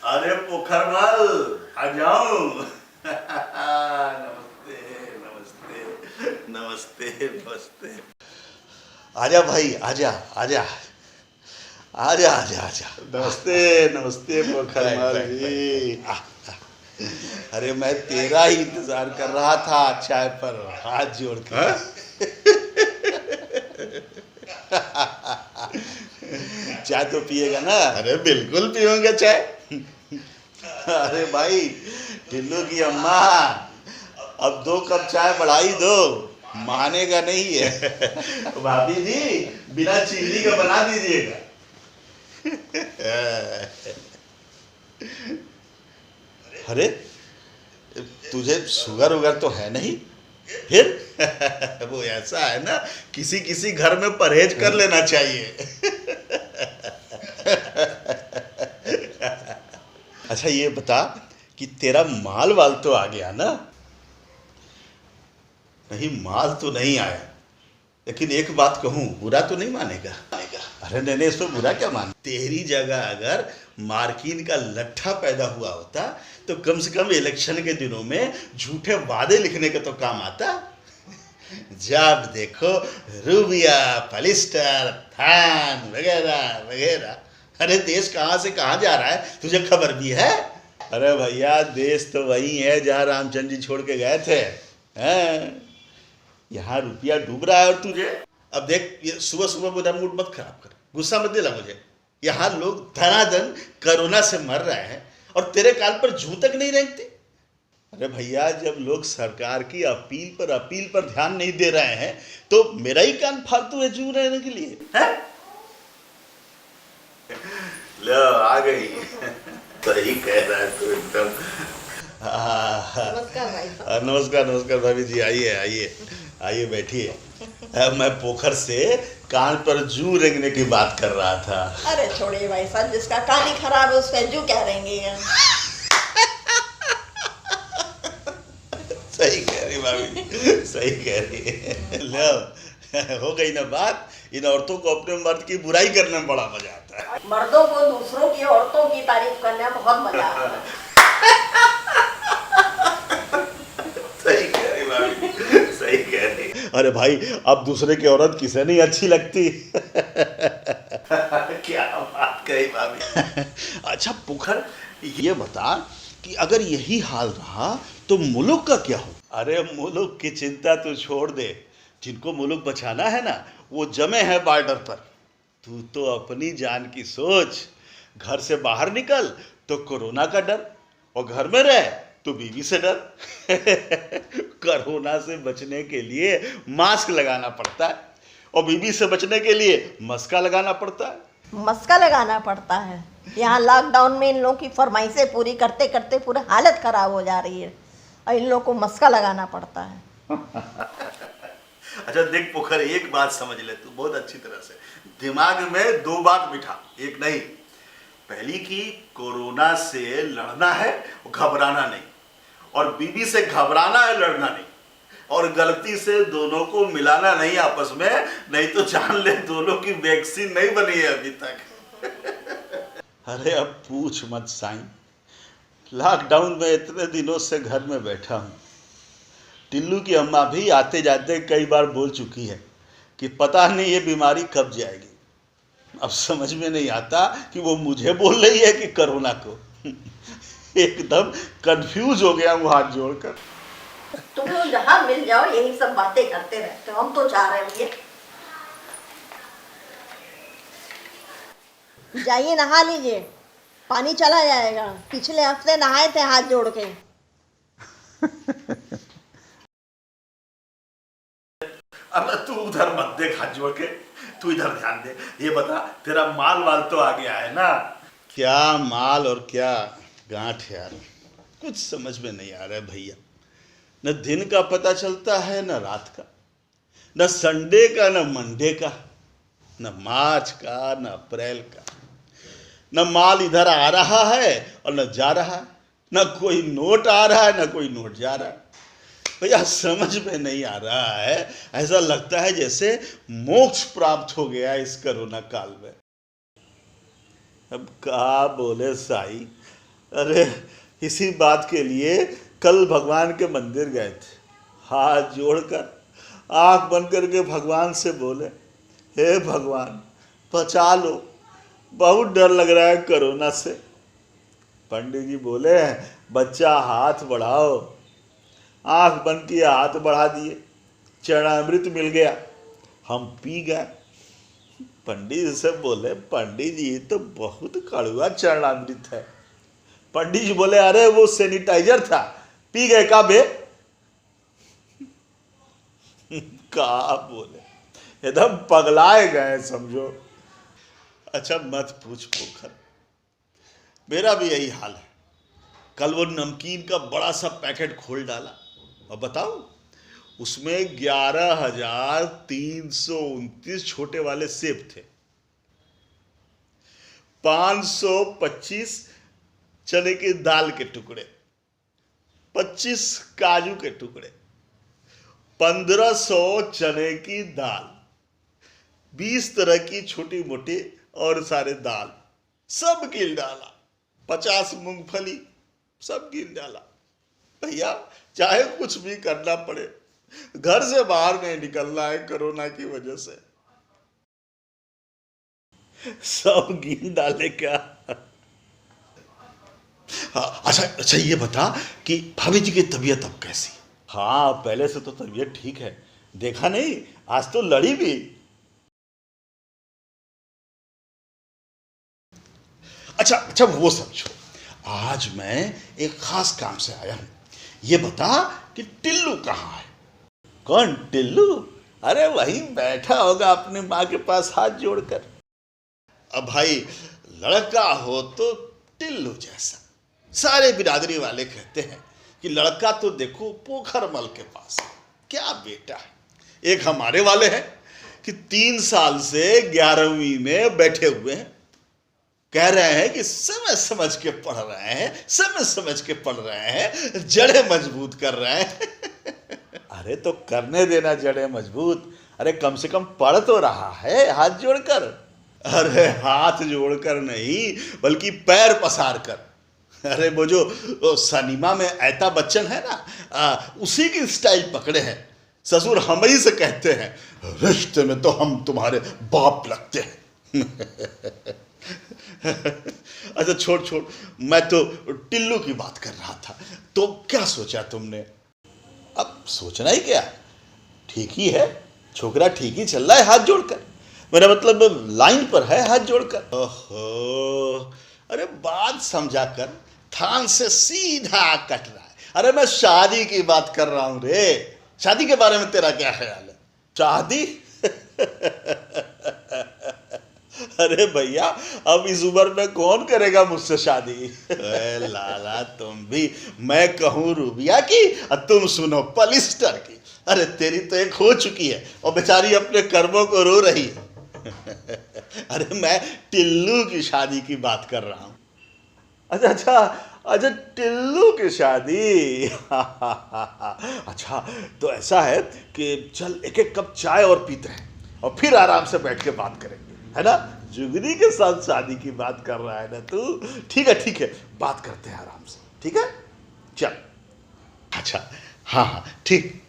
अरे पोखरमल आ जाओ। नमस्ते नमस्ते नमस्ते नमस्ते। आजा भाई आजा आजा आजा आजा आजा। नमस्ते नमस्ते पोखरमल जी। अरे मैं तेरा ही इंतजार कर रहा था चाय पर हाथ जोड़ के। चाय तो पिएगा ना? अरे बिल्कुल पीऊंगा चाय। अरे भाई टिल्लू की अम्मा अब 2 कप चाय बढ़ाई दो, मानेगा नहीं है। भाभी जी बिना चीनी का बना दीजिएगा। अरे तुझे शुगर उगर तो है नहीं फिर? वो ऐसा है ना, किसी किसी घर में परहेज कर लेना चाहिए। अच्छा ये बता कि तेरा माल वाल तो आ गया ना? नहीं माल तो नहीं आया, लेकिन एक बात कहूं, बुरा तो नहीं मानेगा? अरे नहीं इसमें बुरा क्या मान। तेरी जगह अगर मार्किन का लट्ठा पैदा हुआ होता तो कम से कम इलेक्शन के दिनों में झूठे वादे लिखने का तो काम आता। जब देखो रूबिया पॉलिस्टर थान वगैरह वगैरह। अरे देश कहाँ से कहाँ जा रहा है तुझे खबर भी है? अरे भैया देश तो वही है जहाँ रामचंद्र जी छोड़ के गए थे। हैं? यहाँ रुपया डूब रहा है और तुझे अब देख, ये सुबह सुबह मेरा मूड मत खराब कर, गुस्सा मत दिला मुझे। यहाँ लोग धनाधन कोरोना से मर रहे हैं और तेरे कान पर जूं तक नहीं रेंगती। अरे भैया जब लोग सरकार की अपील पर ध्यान नहीं दे रहे हैं तो मेरा ही कान फालतू है जूं रहने के लिए है? लो आ गई। सही कह रहा है तू एकदम। नमस्कार भाई साहब। नमस्कार नमस्कार भाभी जी, आइए आइए आइए बैठिए। मैं पोखर से कान पर जू रेंगने की बात कर रहा था। अरे छोड़िए भाई साहब, जिसका कान ही खराब है उसका जू क्या रहेंगे। सही कह रही भाभी, सही कह रही। लो हो गई ना बात। इन औरतों को अपने मर्द की बुराई करने में बड़ा मजा आता है। मर्दों को दूसरों की औरतों की तारीफ करने में बहुत मजा आता है। सही कह रही भाभी, सही कह रही। अरे भाई अब दूसरे की औरत किसे नहीं अच्छी लगती। क्या बात कही भाभी। अच्छा पोखर ये बता कि अगर यही हाल रहा तो मुल्क का क्या हो? अरे मुल्क की चिंता तू छोड़ दे, जिनको मुल्क बचाना है ना वो जमे हैं बॉर्डर पर। तू तो अपनी जान की सोच। घर से बाहर निकल तो कोरोना का डर, और घर में रह तो बीवी से डर। कोरोना से बचने के लिए मास्क लगाना पड़ता है और बीवी से बचने के लिए मस्का लगाना पड़ता है। मस्का लगाना पड़ता है। यहाँ लॉकडाउन में इन लोगों की फरमाइशें पूरी करते करते पूरी हालत खराब हो जा रही है और इन लोगों को मस्का लगाना पड़ता है। अच्छा देख पोखर, एक बात समझ ले तू बहुत अच्छी तरह से। दिमाग में 2 बात बिठा, एक नहीं। पहली की कोरोना से लड़ना है, घबराना नहीं। और बीवी से घबराना है, लड़ना नहीं। और गलती से दोनों को मिलाना नहीं आपस में, नहीं तो जान ले दोनों की वैक्सीन नहीं बनी है अभी तक। अरे अब पूछ मत साईं, लॉकडाउन में इतने दिनों से घर में बैठा हूँ। टिल्लू की अम्मा भी आते जाते कई बार बोल चुकी है कि पता नहीं ये बीमारी कब जाएगी। अब समझ में नहीं आता कि वो मुझे बोल रही है कि कोरोना को। एकदम कंफ्यूज हो गया हूँ हाथ जोड़कर। तुम लोग जहाँ मिल जाओ यही सब बातें करते रहते हो। हम तो जा रहे हैं भैया, जाइए नहा लीजिए, पानी चला जाएगा। पिछले हफ्ते नहाए थे हाथ जोड़ के। अब तू उधर मत देख हाथ जोड़ के, तू इधर ध्यान दे। ये बता तेरा माल वाल तो आ गया है ना? क्या माल और क्या गांठ यार, कुछ समझ में नहीं आ रहा है भैया। न दिन का पता चलता है न रात का, न संडे का न मंडे का, न मार्च का न अप्रैल का। न माल इधर आ रहा है और न जा रहा है, न कोई नोट आ रहा है न कोई नोट जा रहा है। भैया समझ में नहीं आ रहा है, ऐसा लगता है जैसे मोक्ष प्राप्त हो गया इस कोरोना काल में। अब कहा बोले साई, अरे इसी बात के लिए कल भगवान के मंदिर गए थे, हाथ जोड़कर आंख बंद करके भगवान से बोले, हे भगवान बचा लो, बहुत डर लग रहा है कोरोना से। पंडित जी बोले, बच्चा हाथ बढ़ाओ। आंख बंद किए, हाथ बढ़ा दिए, चरणामृत मिल गया, हम पी गए। पंडित जी से बोले, पंडित जी तो बहुत कड़वा चरणामृत है। पंडित जी बोले, अरे वो सैनिटाइजर था, पी गए का बे? का बोले, एकदम पगलाए गए समझो। अच्छा मत पूछ पोखर, मेरा भी यही हाल है। कल वो नमकीन का बड़ा सा पैकेट खोल डाला और बताओ उसमें 11,329 छोटे वाले सेब थे, 525 चने की दाल के टुकड़े, 25 काजू के टुकड़े, 1500 चने की दाल, 20 तरह की छोटी मोटी और सारे दाल, सब गिन डाला, 50 मूंगफली, सब गिन डाला। भैया चाहे कुछ भी करना पड़े, घर से बाहर नहीं निकलना है कोरोना की वजह से। सब गिन डाले क्या? हाँ, अच्छा ये बता कि भाभी जी की तबीयत अब कैसी? हाँ पहले से तो तबीयत ठीक है, देखा नहीं आज तो लड़ी भी। अच्छा वो सब छोड़, आज मैं एक खास काम से आया हूं। ये बता कि टिल्लू कहाँ है? कौन टिल्लू? अरे वहीं बैठा होगा अपनी माँ के पास हाथ जोड़कर। अब भाई लड़का हो तो टिल्लू जैसा, सारे बिरादरी वाले कहते हैं कि लड़का तो देखो पोखरमल के पास, क्या बेटा है। एक हमारे वाले हैं कि 3 साल से 11वीं में बैठे हुए हैं, कह रहे हैं कि समझ समझ के पढ़ रहे हैं, समझ समझ के पढ़ रहे हैं, जड़ें मजबूत कर रहे हैं। अरे तो करने देना जड़ें मजबूत, अरे कम से कम पढ़ तो रहा है हाथ जोड़कर। अरे हाथ जोड़कर नहीं बल्कि पैर पसार कर। अरे वो जो सनीमा में ऐता बच्चन है ना, उसी की स्टाइल पकड़े हैं। ससुर हम ही से कहते हैं, रिश्ते में तो हम तुम्हारे बाप लगते हैं। अच्छा छोड़, मैं तो टिल्लू की बात कर रहा था। तो क्या सोचा तुमने? अब सोचना ही क्या, ठीक ही है, छोकरा ठीक ही चल रहा है हाथ जोड़कर, मेरा मतलब लाइन पर है हाथ जोड़कर। ओहो, अरे बात समझा कर, थान से सीधा कट रहा है। अरे मैं शादी की बात कर रहा हूं रे। शादी के बारे में तेरा क्या ख्याल है? शादी? अरे भैया अब इस उम्र में कौन करेगा मुझसे शादी? लाला तुम भी, मैं कहूं रूबिया की और तुम सुनो पलिस्टर की। अरे तेरी तो एक हो चुकी है और बेचारी अपने कर्मों को रो रही है। अरे मैं टिल्लू की शादी की बात कर रहा हूं। अच्छा टिल्लू की शादी। अच्छा तो ऐसा है कि चल एक एक कप चाय और पीते हैं और फिर आराम से बैठ के बात करेंगे, है ना? जुगनी के साथ शादी की बात कर रहा है ना तू? ठीक है, बात करते हैं आराम से, ठीक है? चल। अच्छा हाँ ठीक।